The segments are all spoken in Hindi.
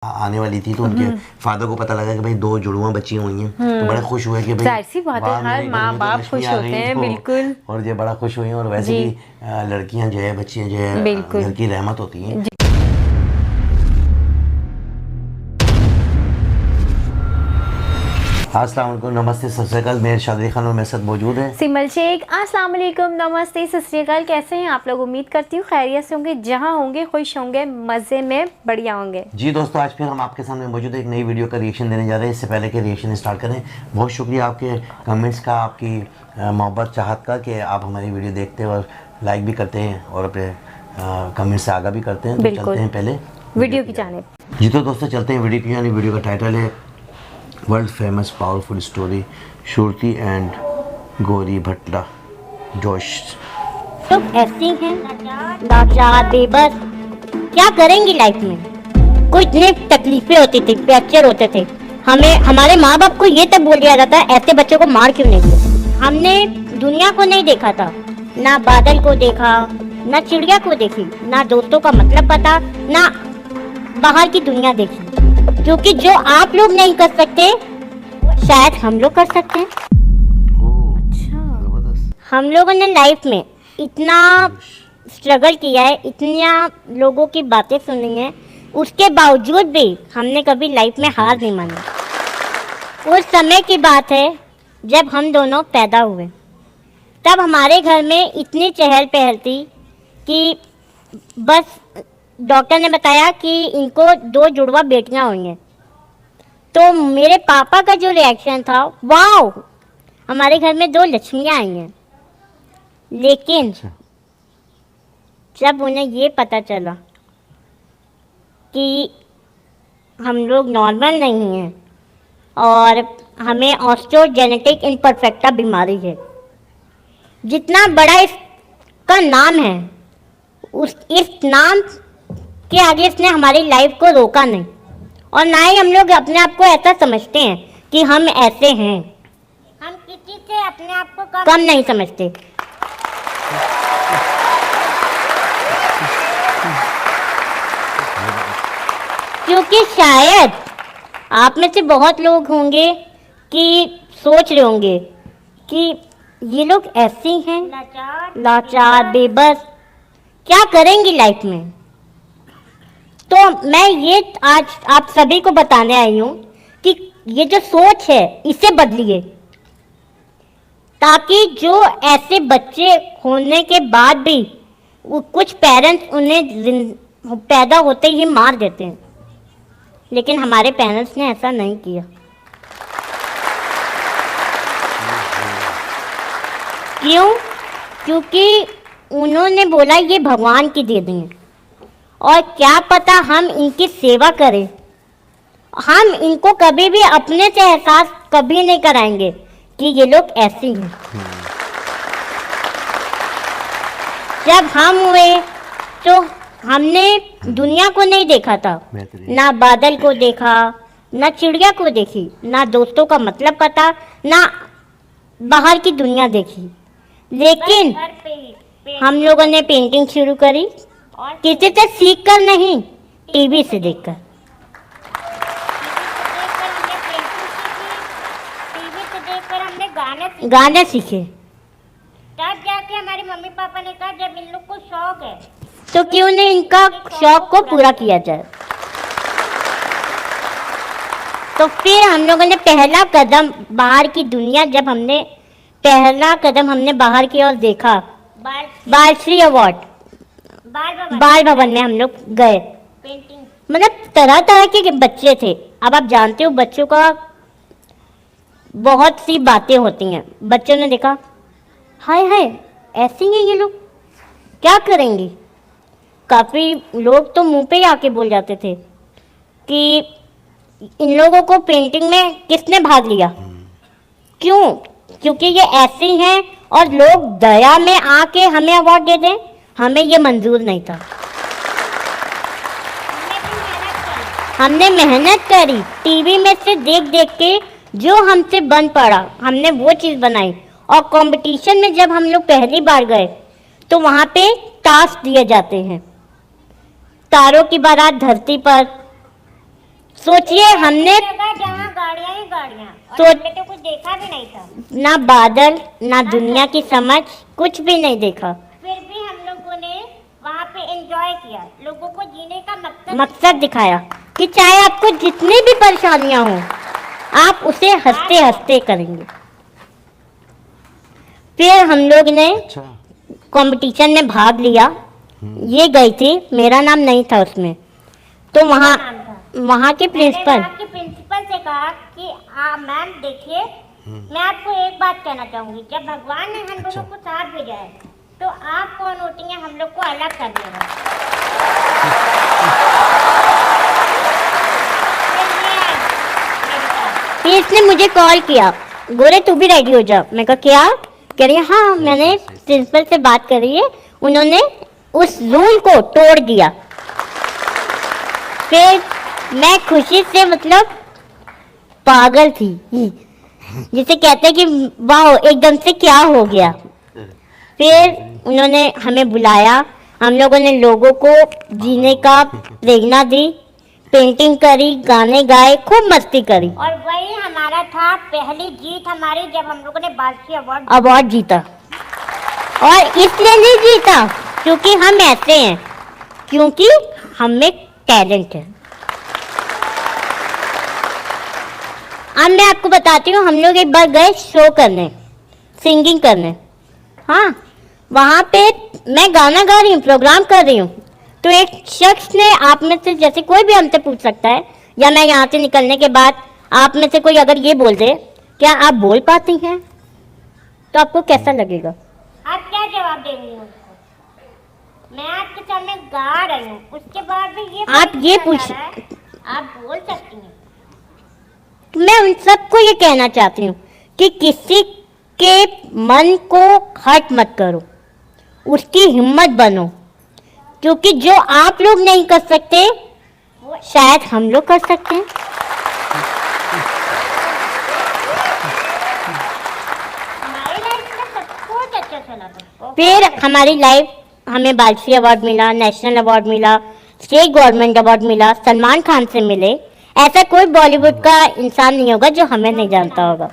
आने वाली थी तो उनके फादर को पता लगा कि भाई 2 जुड़वा बच्चियां हुई हैं, तो बड़े खुश हुए कि भाई जाहिर सी बात है, हर माँ बाप खुश होते हैं। बिल्कुल। और ये बड़ा खुश हुए हैं। और वैसे भी लड़कियां जो है, बच्चियां जो है, घर की रहमत होती हैं। अस्सलाम वालेकुम, नमस्ते, सत श्री अकाल। मेरे शादी खान और मेरे साथ मौजूद है सिमल शेख। अस्सलाम वालेकुम, नमस्ते, सत श्री अकाल। कैसे हैं आप लोग? उम्मीद करती हूँ खैरियत से होंगे, जहाँ होंगे खुश होंगे, मज़े में बढ़िया होंगे। जी दोस्तों, आज फिर हम आपके सामने मौजूद है, एक नई वीडियो का रिएक्शन देने जा रहे हैं। इससे पहले कि रिएक्शन स्टार्ट करें, बहुत शुक्रिया आपके कमेंट्स का, आपकी मोहब्बत चाहत का, कि आप हमारी वीडियो देखते हैं और लाइक भी करते हैं और अपने कमेंट से आगा भी करते हैं। तो चलते हैं पहले वीडियो की जानिब। जी तो दोस्तों चलते हैं वीडियो की जानिब। वीडियो का टाइटल है world famous powerful story, Shruti and Gauri भट्ला जोश। लोग ऐसे हैं लाचार, बेबस, क्या करेंगी लाइफ में। कोई इतने तकलीफें होती थी, फ्रैक्चर होते थे, हमें हमारे माँ बाप को ये तक बोल दिया जाता है ऐसे बच्चों को मार क्यों नहीं दिया। हमने दुनिया को नहीं देखा था, ना बादल को देखा, ना चिड़िया को देखी, ना दोस्तों का मतलब पता, ना बाहर की दुनिया देखी। क्योंकि जो आप लोग नहीं कर सकते शायद हम लोग कर सकते हैं। हम लोगों ने लाइफ में इतना स्ट्रगल किया है, इतना लोगों की बातें सुनी है, उसके बावजूद भी हमने कभी लाइफ में हार नहीं मानी। उस समय की बात है जब हम दोनों पैदा हुए, तब हमारे घर में इतनी चहल पहल थी कि बस डॉक्टर ने बताया कि इनको 2 जुड़वा बेटियां हुई हैं। तो मेरे पापा का जो रिएक्शन था, वाओ, हमारे घर में 2 लक्ष्मियां आई हैं। लेकिन जब उन्हें ये पता चला कि हम लोग नॉर्मल नहीं हैं और हमें ऑस्टियोजेनेटिक इम्परफेक्टा बीमारी है, जितना बड़ा इसका नाम है, इस नाम के आगे इसने हमारी लाइफ को रोका नहीं, और ना ही हम लोग अपने आप को ऐसा समझते हैं कि हम ऐसे हैं। हम किसी से अपने आप को कम नहीं समझते। क्योंकि शायद आप में से बहुत लोग होंगे कि सोच रहे होंगे कि ये लोग ऐसे हैं लाचार, बेबस, क्या करेंगी लाइफ में। तो मैं ये आज आप सभी को बताने आई हूँ कि ये जो सोच है इसे बदलिए, ताकि जो ऐसे बच्चे होने के बाद भी कुछ पेरेंट्स उन्हें पैदा होते ही मार देते हैं, लेकिन हमारे पेरेंट्स ने ऐसा नहीं किया। क्यों? क्योंकि उन्होंने बोला ये भगवान की दे दी है, और क्या पता हम इनकी सेवा करें। हम इनको कभी भी अपने से एहसास कभी नहीं कराएंगे कि ये लोग ऐसे हैं। जब हम हुए तो हमने दुनिया को नहीं देखा था, ना बादल को देखा, ना चिड़िया को देखी, ना दोस्तों का मतलब पता, ना बाहर की दुनिया देखी। लेकिन हम लोगों ने पेंटिंग शुरू करी, किसी से सीख कर नहीं, टीवी से देखकर। टीवी से देखकर हमने गाने सीखे। तब जाके हमारे मम्मी पापा ने कहा जब इन लोग को शौक है तो क्यों नहीं इनका शौक को पूरा किया जाए। तो फिर हम लोगों ने पहला कदम बाहर की दुनिया, जब हमने पहला कदम हमने बाहर की ओर देखा, बालश्री अवार्ड, बाल भवन में हम लोग गए। मतलब तरह तरह के बच्चे थे। अब आप जानते हो बच्चों का बहुत सी बातें होती हैं। बच्चों ने देखा, हाय हाय ऐसे ही हैं ये लोग, क्या करेंगी। काफ़ी लोग तो मुंह पे ही आके बोल जाते थे कि इन लोगों को पेंटिंग में किसने भाग लिया। क्यों? क्योंकि ये ऐसे ही हैं, और लोग दया में आके हमें अवार्ड दे दें, हमें ये मंजूर नहीं था। हमने मेहनत करी, टीवी में से देख देख के जो हमसे बन पड़ा हमने वो चीज़ बनाई। और कंपटीशन में जब हम लोग पहली बार गए तो वहाँ पे टास्क दिए जाते हैं, तारों की बारात धरती पर, सोचिए हमने जहाँ गाड़ियाँ ही गाड़ियाँ और तो- हमने तो कुछ देखा भी नहीं था, ना बादल ना दुनिया की समझ कुछ भी नहीं देखा, फिर भी हम लोगों ने वहाँ पे एंजॉय किया, लोगों को जीने का मकसद दिखाया कि चाहे आपको जितनी भी परेशानियां हो आप उसे हंसते हंसते करेंगे। फिर हम लोग ने अच्छा। कंपटीशन में भाग लिया, ये गई थी, मेरा नाम नहीं था उसमें, तो वहाँ नाम था। वहाँ के प्रिंसिपल मैंने आपके प्रिंसिपल से कहा कि मैम देखिए, मैं आपको एक बात कहना चाहूंगी, जब भगवान ने हम लोगों को साथ भेजा है तो आप कौन होती हैं हम लोग को अलग कर देगा। फिर इसने मुझे कॉल किया, गोरे तू भी रेडी हो जा। मैं कहा क्या? कह रही है हाँ, मैंने प्रिंसिपल से बात करी है, उन्होंने उस रूल को तोड़ दिया। फिर मैं खुशी से मतलब पागल थी, जिसे कहते हैं कि वाह एकदम से क्या हो गया। फिर उन्होंने हमें बुलाया, हम लोगों ने लोगों को जीने का प्रेरणा दी, पेंटिंग करी, गाने गाए, खूब मस्ती करी, और वही हमारा था पहली जीत हमारी, जब हम लोगों ने बालश्री अवार्ड जीता। और इसलिए नहीं जीता क्योंकि हम ऐसे हैं, क्योंकि हम में टैलेंट है। अब मैं आपको बताती हूँ, हम लोग एक बार गए शो करने, सिंगिंग करने। हाँ, वहाँ पे मैं गाना गा रही हूँ, प्रोग्राम कर रही हूँ, तो एक शख्स ने, आप में से जैसे कोई भी हमसे पूछ सकता है, या मैं यहाँ से निकलने के बाद आप में से कोई अगर ये बोल दे क्या आप बोल पाती हैं, तो आपको कैसा लगेगा? आप क्या जवाब देंगी उसको? मैं आपके सामने गा रही हूँ, उसके बाद भी ये आप ये पूछा पूछ- जा रहा है, आप बोल सकती हैं। मैं उन सबको ये कहना चाहती हूँ कि किसी के मन को हर्ट मत करो, उसकी हिम्मत बनो, क्योंकि जो आप लोग नहीं कर सकते वो शायद हम लोग कर सकते हैं। हमारी लाइफ में सब कुछ अच्छा चला था। फिर हमारी लाइफ, हमें बालश्री अवार्ड मिला, नेशनल अवार्ड मिला, स्टेट गवर्नमेंट अवार्ड मिला, सलमान खान से मिले। ऐसा कोई बॉलीवुड का इंसान नहीं होगा जो हमें नहीं जानता होगा।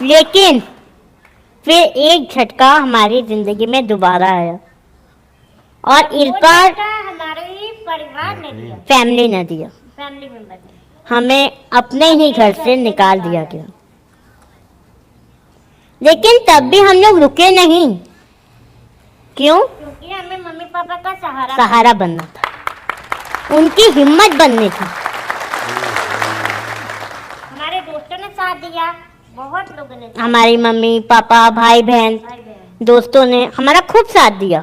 लेकिन फिर एक झटका हमारी जिंदगी में दोबारा आया, और इस वो बार झटका हमारे ही परिवार ने दिया, फैमिली ने दिया, फैमिली मेंबर ने। हमें अपने ही घर से निकाल दिया गया। लेकिन तब भी हम लोग रुके नहीं। क्यों? क्योंकि हमें मम्मी पापा का सहारा बनना था, उनकी हिम्मत बननी थी। हमारे दोस्तों ने साथ दिया, बहुत लोगों ने साथ हमारी मम्मी पापा भाई बहन दिया, भाई बहन। दोस्तों ने हमारा खूब साथ दिया।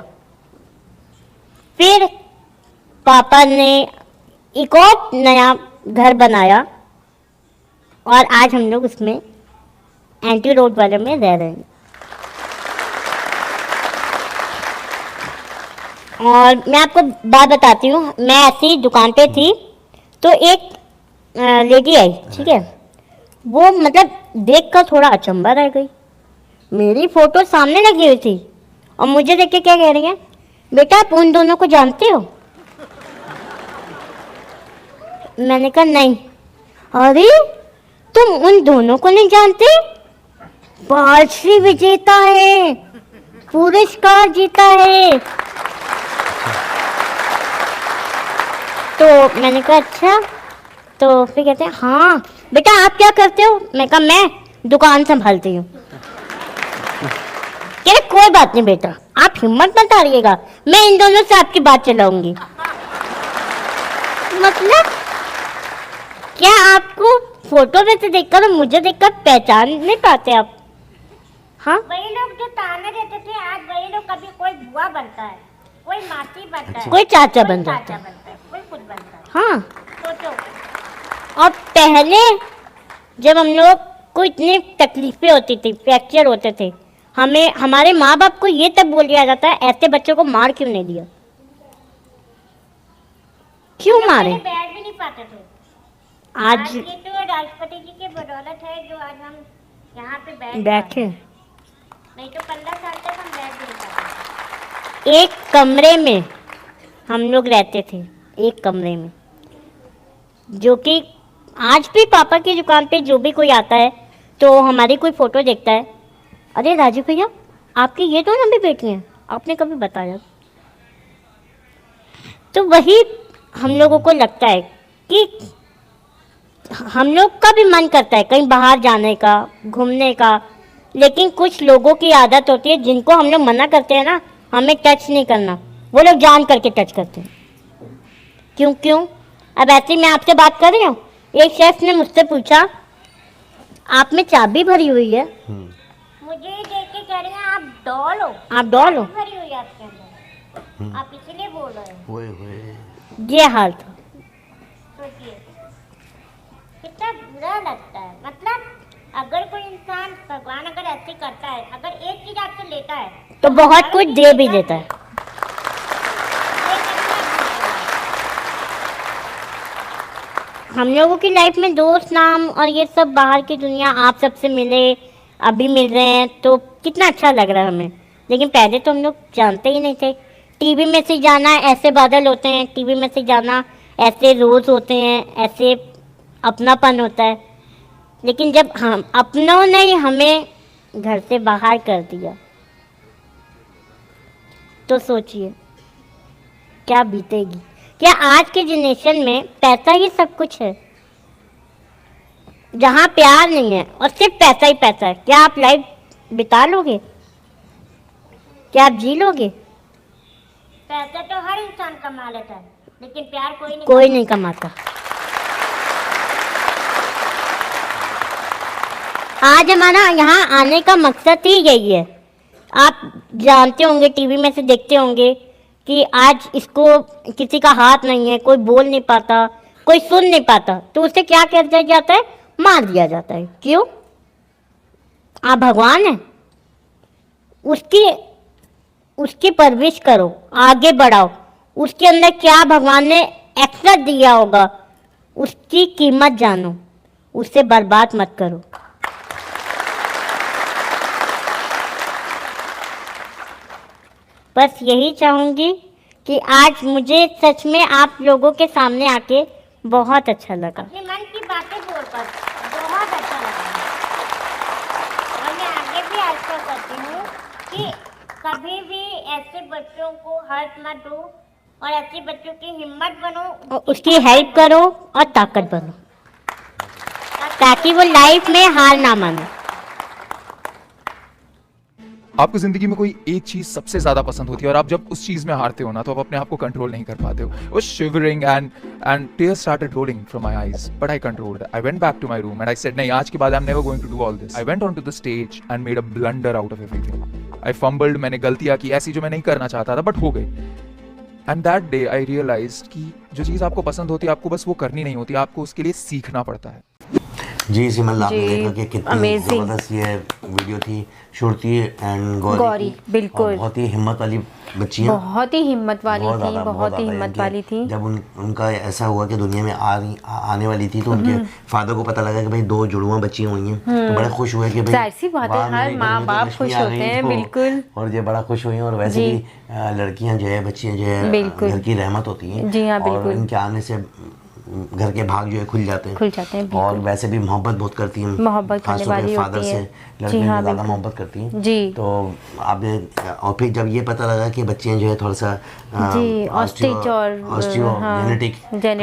फिर पापा ने एक और नया घर बनाया, और आज हम लोग उसमें एंटी रोड वाले में रह रहे हैं। और मैं आपको बात बताती हूँ, मैं ऐसी दुकान पे थी तो एक लेडी आई, ठीक है, वो मतलब देख कर थोड़ा अचंभा रह गई। मेरी फोटो सामने लगी हुई थी और मुझे देख के क्या कह रही है, बेटा आप उन दोनों को जानते हो? मैंने कहा नहीं। अरे तुम उन दोनों को नहीं जानते? बालश्री विजेता है, पुरस्कार जीता है। तो मैंने कहा अच्छा, तो फिर कहते हैं हाँ बेटा आप क्या करते हो? मैं कहा मैं दुकान संभालती हूँ। कह रहे कोई बात नहीं बेटा, आप हिम्मत मत हारिएगा, मैं इन दोनों से आपकी बात चलाऊंगी। मतलब क्या आपको फोटो में से देखकर और मुझे देखकर पहचान नहीं पाते आप? हाँ, वही लोग जो ताने देते थे, आज वही लोग, कभी कोई बुआ बनता है, कोई मासी बनता है, कोई चाचा बन कोई जाता है। बनता है, कोई खुद बनता है। हाँ, सोचो, और पहले जब हम लोग को इतनी तकलीफें होती थी, फ्रैक्चर होते थे, हमें हमारे माँ बाप को ये तब बोल दिया जाता है ऐसे बच्चों को मार क्यों नहीं दिया? क्यों मारे? पहले बैठ भी नहीं पाते थे। आज ये तो राष्ट्रपति जी की बदौलत है जो आज हम यहाँ पे बैठे नहीं तो 15 साल तक हम बैठ नहीं पाते। एक कमरे में हम लोग रहते थे एक कमरे में, जो कि आज भी पापा की दुकान पे जो भी कोई आता है तो हमारी कोई फ़ोटो देखता है, अरे राजू भैया आपकी ये दोनों भी बेटी हैं, आपने कभी बताया? तो वही हम लोगों को लगता है कि हम लोग का भी मन करता है कहीं बाहर जाने का, घूमने का, लेकिन कुछ लोगों की आदत होती है जिनको हम लोग मना करते हैं ना, हमें टच नहीं करना, वो लोग जान करके टच करते हैं। क्यों? अब ऐसे ही मैं आपसे बात कर रही हूँ, एक शेफ ने मुझसे पूछा आप में चाबी भरी हुई है, मुझे देख के कह रही हैं आप डॉल हो, आप डॉल हो, भरी हुई है आपके अंदर, आप इसलिए बोल रहे हो। ओए होए। ये हाल था। सोचिए कितना बुरा लगता है। मतलब अगर कोई इंसान, भगवान अगर ऐसे करता है, अगर एक चीज आपसे लेता है तो बहुत कुछ दे भी देता है। हम लोगों की लाइफ में दोस्त नाम और ये सब बाहर की दुनिया, आप सबसे मिले, अभी मिल रहे हैं तो कितना अच्छा लग रहा है हमें, लेकिन पहले तो हम लोग जानते ही नहीं थे। टीवी में से जाना ऐसे बादल होते हैं, टीवी में से जाना ऐसे रोज़ होते हैं, ऐसे अपनापन होता है, लेकिन जब हम अपनों ने ही हमें घर से बाहर कर दिया तो सोचिए क्या बीतेगी। क्या आज के जनरेशन में पैसा ही सब कुछ है? जहाँ प्यार नहीं है और सिर्फ पैसा ही पैसा है, क्या आप लाइफ बिता लोगे? क्या आप जी लोगे? पैसा तो हर इंसान कमा लेता है, लेकिन प्यार कोई नहीं कमाता। आज हमारा यहाँ आने का मकसद ही यही है। आप जानते होंगे, टीवी में से देखते होंगे कि आज इसको किसी का हाथ नहीं है, कोई बोल नहीं पाता, कोई सुन नहीं पाता, तो उसे क्या कर दिया जाता है? मार दिया जाता है। क्यों? आप भगवान हैं, उसकी परवरिश करो, आगे बढ़ाओ, उसके अंदर क्या भगवान ने एक्स्ट्रा दिया होगा उसकी कीमत जानो, उससे बर्बाद मत करो। बस यही चाहूँगी कि आज मुझे सच में आप लोगों के सामने आके बहुत अच्छा लगा। अपने मन की बातें बोलकर बहुत अच्छा लगा। और मैं आगे भी आशा करती हूँ कि कभी भी ऐसे बच्चों को हर्ट मत दो और ऐसे बच्चों की हिम्मत बनो और उसकी हेल्प करो और ताकत बनो, ताकि वो लाइफ में हार ना माने। आपको जिंदगी में कोई एक चीज सबसे ज्यादा पसंद होती है और आप जब उस चीज में हारते हो ना तो आप अपने आप को कंट्रोल नहीं कर पाते हो। I was shivering and tears started rolling from my eyes, but I controlled. I went back to my room and I said, नहीं, आज के बाद I'm never going to do all this. I went onto the stage and made a blunder out of everything. I fumbled, मैंने गलतियां की ऐसी जो मैं नहीं करना चाहता था, बट हो गई। And that day I realized कि जो चीज आपको पसंद होती है आपको बस वो करनी नहीं होती, आपको उसके लिए सीखना पड़ता है। जी सिमल, आपने जी, देखा कि कितनी amazing। ज़बरदस्त ये वीडियो थी श्रुति एंड गौरी की। बिल्कुल। और बहुत ही हिम्मत वाली बच्ची हैं, बहुत ही हिम्मत वाली बहुत थी, ज़्यादा, बहुत ही ज़्यादा। हिम्मत इनके- वाली थी। जब उनका ऐसा हुआ कि दुनिया में आने वाली थी तो उनके फादर को पता लगा कि भाई 2 जुड़वा बच्ची हुई हैं, तो बड़े खुश हुए कि भाई जाहिर सी बात है, वाह, हर मेरे घर माँ में तो बाप लक्ष्मी खुश आ होते गई। हैं, तो- बिल्कुल। और ये बड़ा खुश हुई हैं। और वैसे जी। भी लड़कियां जो है, बच्चियां जो है, बिल्कुल। घर की रहमत होती हैं। जी हाँ, और बिल्कुल। इनके आने से घर के भाग जो है खुल जाते हैं, बिल्कुल। और वैसे भी मोहब्बत बहुत करती हैं, मोहब्बत करने खासतौर पे वाली फादर होती से है। लड़कियां जी हाँ, ज़्यादा बिल्कुल। मोहब्बत करती हैं। जी। तो आपने, और फिर जब ये पता लगा कि बच्चियां जो है थोड़ा सा जी, ऑस्टिच और जेनेटिक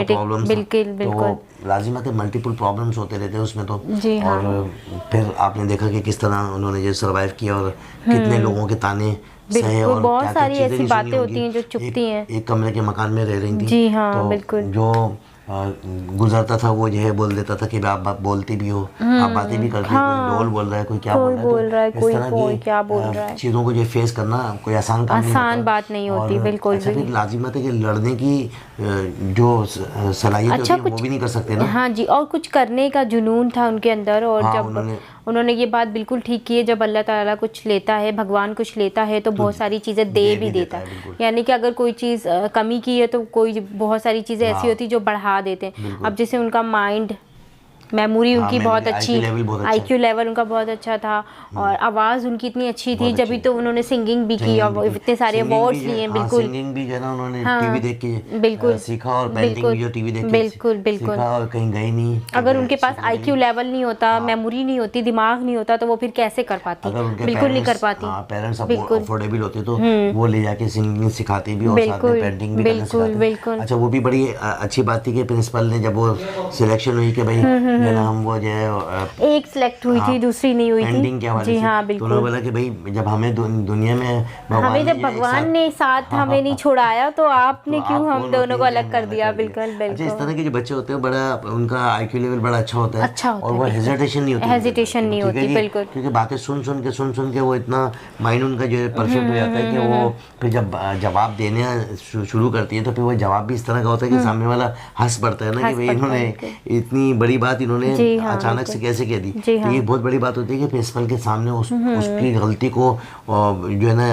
प्रॉब्लम्स, बिल्कुल। लाजिम है, मल्टीपल प्रॉब्लम्स होते रहते हैं उसमें तो। जी हाँ। और फिर आपने देखा कि किस तरह उन्होंने ये सर्वाइव किया और कितने लोगों के ताने सहे बिल्कुल, और बहुत क्या-क्या सारी चीज़ें ऐसी नहीं बातें सुनी होती होंगी। हैं जो चुभती हैं। एक कमरे के मकान में रह रही थी। जी हाँ, तो बिल्कुल। जो गुजरता था वो जो है बोल देता था कि आप बोलती भी हो, आप बातें भी करती हो, कोई डोल बोल रहा है, कोई क्या कोई बोल रहा है, बोल रहा है, तो इस कोई तरह कोई की क्या बोल रहा है। चीज़ों को जो फेस करना कोई आसान काम नहीं होता। आसान बात नहीं होती, और बिल्कुल अच्छा, भी। फिर लाजिमत है कि लड़ने की जो सलाहियत अच्छा, होती है वो भी नहीं कर सकते ना। हाँ जी, और कुछ करने का जुनून था उनके अंदर। और हाँ, जब उन्होंने ये बात बिल्कुल ठीक की है, जब अल्लाह ताला कुछ लेता है, भगवान कुछ लेता है तो बहुत सारी चीज़ें दे भी देता है। बिल्कुल। यानी कि अगर कोई चीज़ कमी की है तो कोई बहुत सारी चीज़ें ऐसी होती जो बढ़ा देते हैं। अब जैसे उनका माइंड मेमोरी उनकी memory, बहुत IQ अच्छी, level बहुत अच्छा। आईक्यू लेवल उनका बहुत अच्छा था और आवाज़ उनकी इतनी अच्छी थी, जब भी तो उन्होंने सिंगिंग भी की और वो इतने सारे अवार्ड्स लिए हैं। बिल्कुल सिंगिंग भी जो है ना उन्होंने हाँ, टीवी देख के बिल्कुल सीखा, और पेंटिंग भी जो टीवी देख के बिल्कुल बिल्कुल। सीखा, और कहीं गई नहीं। अगर उनके पास आईक्यू लेवल नहीं होता, मेमोरी नहीं होती, दिमाग नहीं होता, तो वो फिर कैसे कर पाती? अगर उनके बिल्कुल नहीं कर पाती। पेरेंट्स बिल्कुल अफोर्डेबल होते तो वो ले जाके सिंगिंग सिखाते भी और साथ में बिल्कुल, पेंटिंग भी करना बिल्कुल, सिखाते। बिल्कुल। अच्छा, वो भी बड़ी अच्छी बात थी कि प्रिंसिपल ने जब वो सिलेक्शन हुई कि भाई जो है ना हम वो जो है एक सिलेक्ट हुई थी, दूसरी नहीं हुई पेंटिंग थी। के हवाले जी से, हाँ तो बिल्कुल। उन्होंने बोला कि भाई जब हमें दुनिया में हमें जब जो एक भगवान साथ- ने साथ हमें नहीं छोड़ाया तो आपने तो क्यों आप हम कौन दोनों को होती है अलग कर दिया? बिल्कुल अच्छा, इस बिल्कुल। तरह के जो बच्चे होते हैं बड़ा उनका आईक्यू लेवल बड़ा अच्छा होता है, अच्छा होता और है, वो बिल्कुल। हेजिटेशन नहीं होती, Hesitation नहीं ठीक है होती, जी? बिल्कुल। क्योंकि बातें सुन के वो इतना माइंड उनका जो है परफेक्ट हो जाता है कि वो फिर जब जवाब देने शुरू करती है तो फिर वो जवाब भी इस तरह का होता है कि सामने वाला हंस पड़ता है ना कि हंस भाई पड़ता है, इन्होंने इतनी बड़ी बात इन्होंने जी हाँ, अचानक से कैसे कह दी। जी तो हाँ। ये बहुत बड़ी बात होती है कि प्रिंसिपल के सामने उसकी गलती को जो है ना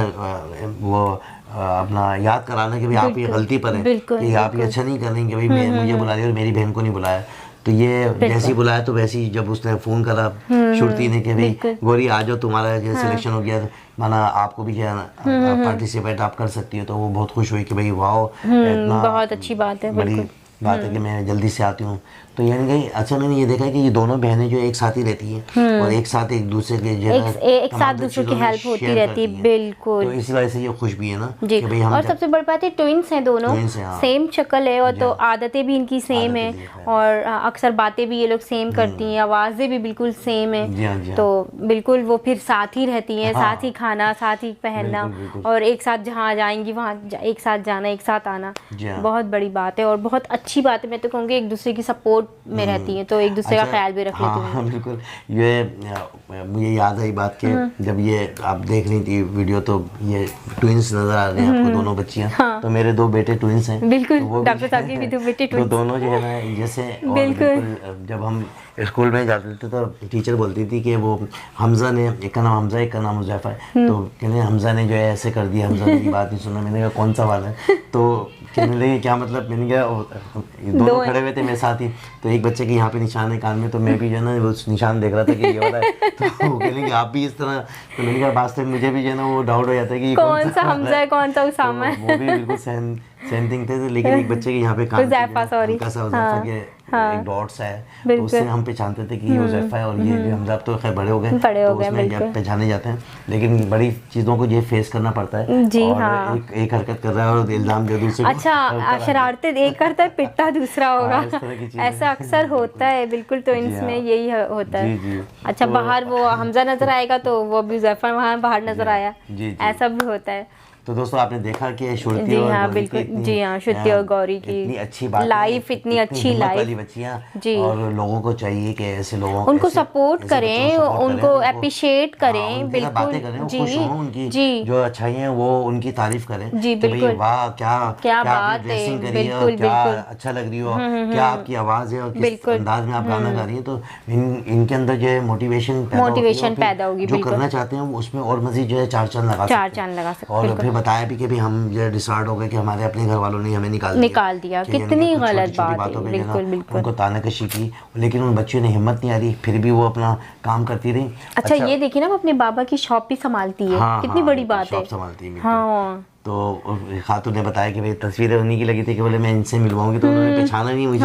वो अपना याद कराना कि भाई आप ये गलती पर है, बिल्कुल, कि आप ये अच्छा नहीं कर रहे कि भाई मुझे बुला लिया और मेरी बहन को नहीं बुलाया। तो ये जैसे ही बुलाया तो वैसे ही जब उसने फ़ोन करा श्रुति ने कि भाई गौरी आ जाओ, तुम्हारा जो सिलेक्शन हो गया, माना आपको भी जो है ना पार्टिसिपेट आप कर सकती हो। तो वो बहुत खुश हुई कि भाई वाह, इतना बहुत अच्छी बात है, बड़ी बिल्कुल। बात है कि मैं जल्दी से आती हूँ। तो यानी कि अच्छा मैंने ये देखा है कि ये दोनों बहनें जो एक साथ ही रहती हैं और एक साथ एक दूसरे के जो है ना एक तमाम साथ तरह दूसरों की चीज़ों में हेल्प होती शेयर रहती है, करती हैं। बिल्कुल। तो इसी वजह से ये खुश भी है ना जी। कि भाई हम और सबसे बड़ी बात है ट्विंस हैं दोनों, Twins हैं, हाँ। सेम शक्ल है और तो आदतें भी इनकी सेम है, आदतें भी हैं। और अक्सर बातें भी ये लोग सेम करती हैं, आवाज़ें भी बिल्कुल सेम है। जी हाँ, जी हाँ। तो बिल्कुल वो फिर साथ ही रहती हैं, हाँ। साथ ही खाना, साथ ही पहनना, बिल्कुल, बिल्कुल। और एक साथ जहाँ जाएंगी वहाँ एक साथ जाना, एक साथ आना, जी हाँ। बहुत बड़ी बात है और बहुत अच्छी बात है। मैं तो कहूँगी एक दूसरे की सपोर्ट में रहती हैं, तो एक दूसरे का ख्याल भी रख लेती हैं। हाँ बिल्कुल। ये मुझे याद आई बात के जब ये आप देख रही थी वीडियो तो ये ट्विंस नजर आ रहे हैं आपको, दोनों बच्चियां। तो मेरे 2 बेटे ट्विंस हैं। बिल्कुल, तो वो डॉक्टर साहब के भी 2 बेटे तो twins। दोनों जो है ना जैसे और बिल्कुल। जब हम स्कूल में जाते थे तो टीचर बोलती थी कि वो हमजा ने, एक का नाम हमजा एक का नाम हुज़ैफ़ा है, तो कहने हमजा ने जो है ऐसे कर दिया, हमजा मेरी बात नहीं सुना। मैंने कहा कौन सा वाला है? तो कहने लगे क्या मतलब? मैंने कहा दोनों खड़े हुए थे मेरे साथ ही, तो एक बच्चे के यहाँ पे निशान है कान में, तो मैं भी जो है ना वो निशान देख रहा था कि ये वाला है। तो वो कहने कि आप भी इस तरह, तो मैंने कहा वास्तव में मुझे भी जो है ना वो डाउट हो जाता है कि ये कौन सा हमजा है, कौन सा उसामा है। तो वो भी बिल्कुल सेम थिंग थे, लेकिन एक बच्चे के यहाँ पे कान हुज़ैफ़ा, सॉरी। हल्का सा हुज़ैफ़ा के एक डॉट्स है, तो बिल्कुल। उससे हम पहचानते थे कि ये हुज़ैफ़ा है, और ये जो हमजा अब तो खैर बड़े हो गए, बड़े हो तो गए, उसमें बिल्कुल। जब पहचाने जाते हैं, लेकिन बड़ी चीज़ों को ये फेस करना पड़ता है। जी और हाँ। एक हरकत कर रहा है और इल्ज़ाम दे दूसरे को। अच्छा, शरारतें एक करता है, पिटता दूसरा होगा, इस तरह की चीज़ें। ऐसा अक्सर होता है। बिल्कुल, तो जी इसमें हाँ। यही होता है। जी, जी। अच्छा, तो- बाहर वो हमजा नजर आएगा तो वो भी ज़फ़र वहाँ बाहर नजर आया, जी, जी। ऐसा भी होता है। तो दोस्तों आपने देखा कि श्रुति जी और हाँ, गौरी की बिल्कुल। इतनी, जी हाँ, श्रुति और गौरी की इतनी अच्छी बात, लाइफ, इतनी अच्छी हिम्मत लाइफ। वाली बच्चियां, जी। और लोगों को चाहिए कि ऐसे लोगों उनको ऐसे- सपोर्ट ऐसे करें, बच्चों को support उनको करें, appreciate हाँ, करें, उनके साथ बिल्कुल। बातें करें, वो जी, खुश हों, उनकी जी। जो अच्छाइयाँ हैं वो उनकी तारीफ करें जी, कि भाई बिल्कुल। वाह क्या क्या आपने बात है, ड्रेसिंग करी है और बिल्कुल, क्या बिल्कुल। अच्छा लग रही हो, क्या आपकी आवाज़ है और किस बिल्कुल। अंदाज में आप गाना गा रही हैं, तो इनके अंदर जो है मोटिवेशन पैदा होगी, बिल्कुल। जो करना चाहते हैं उसमें और मज़ीद जो है चार चांद लगा सकते हैं। और फिर बताया भी कि भी हम जो डिसाइड हो गए कि हमारे अपने घर वालों ने हमें निकाल दिया। कि कितनी यानी कि गलत छोटी-छोटी बात बातों है, पे जो ना बिल्कुल, बिल्कुल। उनको तानाकशी की, लेकिन उन बच्चों ने हिम्मत नहीं आ रही, फिर भी वो अपना काम करती रही। अच्छा, ये देखिए ना, वो अपने बाबा की शॉप भी संभालती है, हाँ, कितनी हाँ, बड़ी बात है। शॉप संभालती है, बिल्कुल। हाँ, तो खातून ने बताया कि भाई तस्वीरें उन्हीं की लगी थी कि बोले मैं इनसे मिलवाऊंगी, तो उन्होंने पहचाना नहीं मुझे।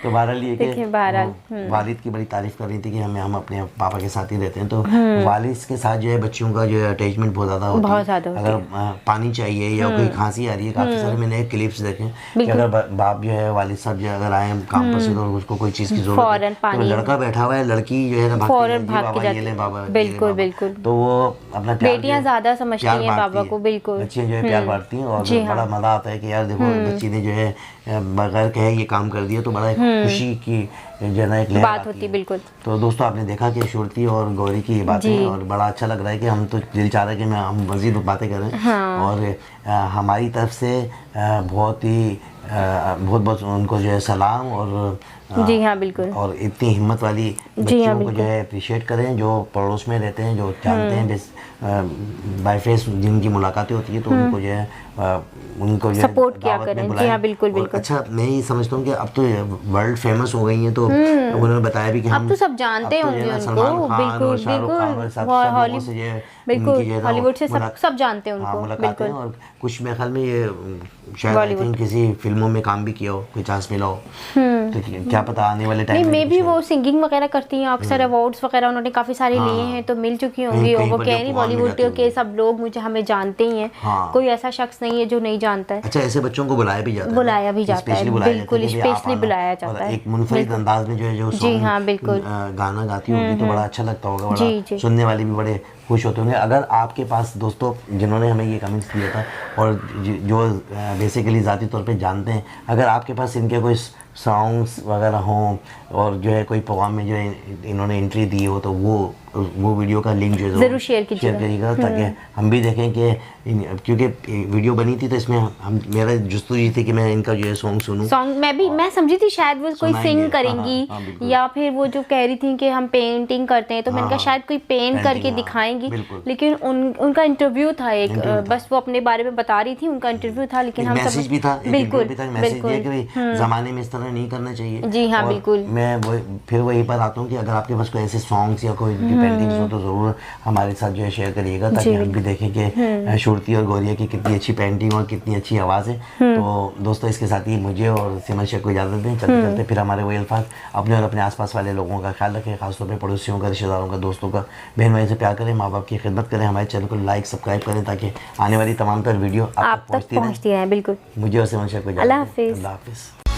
तो बहरहाल ये देखिए, बहरहाल, कि वालिद की बड़ी तारीफ कर रही थी कि हम अपने पापा के साथ ही रहते हैं, तो वालिद के साथ जो है बच्चियों का जो है अटैचमेंट बहुत ज़्यादा होती है। बहुत ज़्यादा होती है। अगर पानी चाहिए या कोई खांसी आ रही है, काफ़ी सारे मैंने क्लिप्स देखे कि अगर बाप जो है वालिद साहब जो है अगर आए काम पर से तो उसको कोई चीज़ की जरूरत फौरन है, तो पानी। लड़का बैठा हुआ है, लड़की जो है ना भागती फौरन है, जी भाग के बाबा जाती ये ले है। बाबा, बिल्कुल, ये ले बाबा। बिल्कुल। तो वो अपना प्यार बेटियां जो है, ज़्यादा समझती प्यार हैं बांटती बाबा हैं। को, बिल्कुल। बच्चियां जो है प्यार बांटती हैं, और जी हाँ। बड़ा मज़ा आता है कि यार देखो बच्ची ने जो है बगैर कहे ये काम कर दिया, तो बड़ा खुशी की जो है ना एक लहर बात आती होती, है। बिल्कुल। तो दोस्तों आपने देखा कि श्रुति और गौरी की ये बातें हैं, और बड़ा अच्छा लग रहा है कि हम तो दिल चाह रहे हैं कि हम मज़ीद बातें करें। हाँ। और हमारी तरफ से बहुत ही बहुत बहुत उनको जो है सलाम और जी हाँ बिल्कुल। और इतनी हिम्मत वाली जी हाँ, बच्चियों को जो है अप्रिशिएट करें जो पड़ोस में रहते हैं, जो जानते हैं बाय फेस जिनकी मुलाकातें होती है, तो उनको जो है उनको जो है सपोर्ट किया दावत में करें। जी बुलाएं। हाँ बिल्कुल और बिल्कुल। अच्छा, मैं ये समझता हूँ कि अब तो वर्ल्ड फेमस हो गई हैं, तो उन्होंने बताया भी कि हम अब तो सब जानते अब तो जो है होंगे ना उनको, सलमान खान बिल्कुल और शाहरुख खान और सब बिल्कुल, लोगों से जो है बिल्कुल उनकी जो है ना हॉलीवुड से मुलाक- सब जानते हैं हाँ, उनको मुलाकातें हैं। बिल्कुल। और कुछ मेरे ख्याल में ये शायद आई बॉलीवुड। थिंक किसी फिल्मों में काम भी किया हो, कोई चांस मिला हो, तो क्या पता आने वाले नहीं टाइम में मे कुछ भी हो। वो सिंगिंग वगैरह करती हैं अक्सर, अवार्ड्स वगैरह उन्होंने काफ़ी सारे हाँ। लिए हैं, तो मिल चुकी होंगी। कहीं- और कहीं वो पर कह जो रही पुकार मिल बॉलीवुड जाती के होंगी। सब लोग मुझे हमें जानते ही हैं, हाँ। कोई ऐसा शख्स नहीं है जो नहीं जानता है। अच्छा, ऐसे बच्चों को बुलाया भी जाता है, बुलाया भी जाता है, स्पेशली बुलाया जाता बिल्कुल है कि भाई आप स्पेशली आना। बुलाया और जाता है एक मुनफरिद बिल्कुल। अंदाज में जो है जो जी सॉन्ग हाँ, बिल्कुल। गाना गाती होगी, तो बड़ा अच्छा लगता होगा, जी, बड़ा जी। सुनने वाले भी बड़े खुश होते होंगे। अगर आपके पास दोस्तों जिन्होंने हमें ये कमेंट्स दिया था और जो बेसिकली ज़ाती तौर पे जानते हैं, अगर आपके पास इनके कोई सॉन्ग्स वगैरह हों और जो है कोई प्रोग्राम में जो है इन्होंने एंट्री दी हो, तो वो वीडियो का लिंक जो है ज़रूर शेयर कीजिएगा। करिएगा, ताकि हम भी देखें कि क्योंकि वीडियो बनी थी तो इसमें हम मेरा जस्तुजी थी कि मैं इनका जो है सॉन्ग सुनूं। सॉन्ग मैं समझी थी शायद वो कोई सुनाएंगे। सिंग हाँ, करेंगी, हाँ, बिल्कुल। या फिर वो जो कह रही थी कि हम पेंटिंग करते हैं, तो मैंने कहा हाँ, शायद कोई पेंट पेंटिंग, करके हाँ, दिखाएंगी। बिल्कुल। लेकिन उनका इंटरव्यू था एक, इंटरव्यू था। बस वो अपने बारे में बता रही थी, उनका इंटरव्यू था। लेकिन हम मैसेज भी था, एक बिल्कुल भी था, मैसेज दिया कि बिल्कुल भाई ज़माने में इस तरह नहीं करना चाहिए। जी हाँ, और बिल्कुल। मैं फिर वही पर आता हूँ कि अगर आपके पास कोई ऐसे सॉन्ग्स या कोई पेंटिंग्स हो, तो ज़रूर हमारे साथ जो है शेयर करिएगा, ताकि हम भी देखें कि श्रुति और गौरिया की कितनी अच्छी पेंटिंग और कितनी अच्छी आवाज़ है। तो दोस्तों, इसके साथ ही मुझे और सिमर शेख को इजाज़त दें। चलते चलते फिर हमारे वही अल्फाज, अपने और अपने आसपास वाले लोगों का ख्याल रखें, खासतौर पर पड़ोसियों का, रिश्तेदारों का, दोस्तों का, बहन भाई से प्यार करें, माँ बाप की खिदमत करें, हमारे चैनल को लाइक सब्सक्राइब करें, ताकि आने वाली तमाम तर वीडियो आप तक पहुँचती रहे। बिल्कुल। मुझे और सिमर शेख को इजाज़त अल्लाह दें। हाफिज़। अल्लाह हाफिज़।